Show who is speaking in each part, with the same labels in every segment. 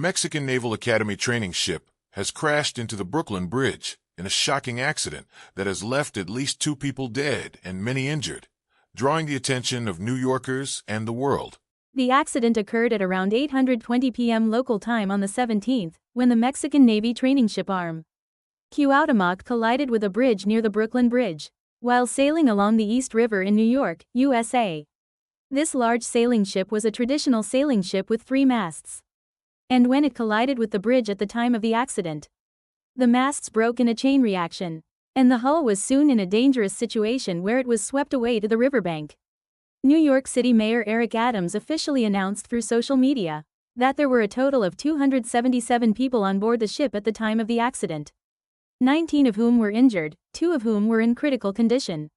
Speaker 1: Mexican Naval Academy training ship has crashed into the Brooklyn Bridge in a shocking accident that has left at least 2 people dead and many injured, drawing the attention of New Yorkers and the world.
Speaker 2: The accident occurred at around 8:20 p.m. local time on the 17th, when the Mexican Navy training ship ARM Cuauhtemoc collided with a bridge near the Brooklyn Bridge, while sailing along the East River in New York, USA. This large sailing ship was a traditional sailing ship with 3 masts. And when it collided with the bridge at the time of the accident, the masts broke in a chain reaction, and the hull was soon in a dangerous situation where it was swept away to the riverbank. New York City Mayor Eric Adams officially announced through social media that there were a total of 277 people on board the ship at the time of the accident, 19 of whom were injured, 2 of whom were in critical condition.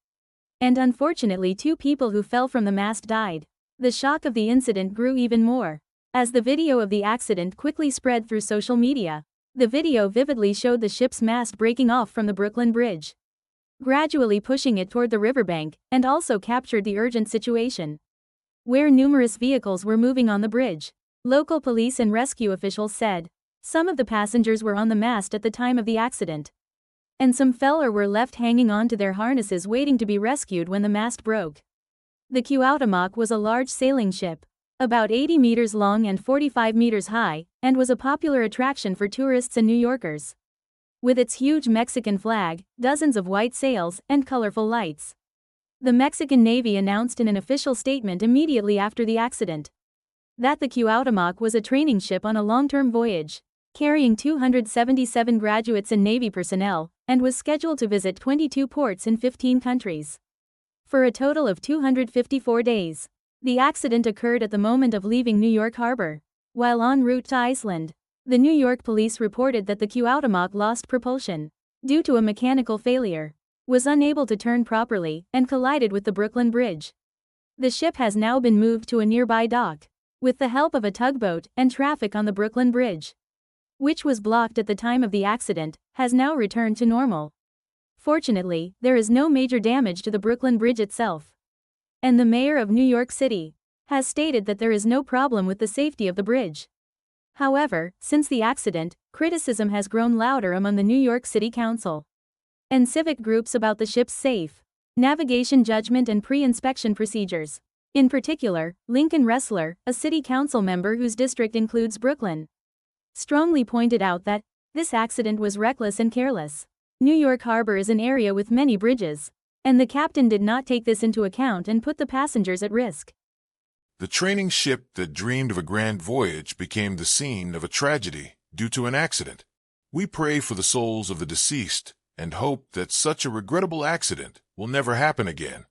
Speaker 2: And unfortunately 2 people who fell from the mast died. The shock of the incident grew even more as the video of the accident quickly spread through social media. The video vividly showed the ship's mast breaking off from the Brooklyn Bridge, gradually pushing it toward the riverbank, and also captured the urgent situation, where numerous vehicles were moving on the bridge. Local police and rescue officials said some of the passengers were on the mast at the time of the accident, and some fell or were left hanging on to their harnesses waiting to be rescued when the mast broke. The Cuauhtemoc was a large sailing ship, about 80 meters long and 45 meters high, and was a popular attraction for tourists and New Yorkers. With its huge Mexican flag, dozens of white sails, and colorful lights, the Mexican Navy announced in an official statement immediately after the accident that the Cuauhtemoc was a training ship on a long-term voyage, carrying 277 graduates and Navy personnel, and was scheduled to visit 22 ports in 15 countries for a total of 254 days. The accident occurred at the moment of leaving New York Harbor, while en route to Iceland. The New York police reported that the Cuauhtemoc lost propulsion due to a mechanical failure, was unable to turn properly, and collided with the Brooklyn Bridge. The ship has now been moved to a nearby dock, with the help of a tugboat, and traffic on the Brooklyn Bridge, which was blocked at the time of the accident, has now returned to normal. Fortunately, there is no major damage to the Brooklyn Bridge itself, and the mayor of New York City has stated that there is no problem with the safety of the bridge. However, since the accident, criticism has grown louder among the New York City Council and civic groups about the ship's safe navigation judgment and pre-inspection procedures. In particular, Lincoln Ressler, a city council member whose district includes Brooklyn, strongly pointed out that this accident was reckless and careless. New York Harbor is an area with many bridges, and the captain did not take this into account and put the passengers at risk.
Speaker 1: The training ship that dreamed of a grand voyage became the scene of a tragedy due to an accident. We pray for the souls of the deceased and hope that such a regrettable accident will never happen again.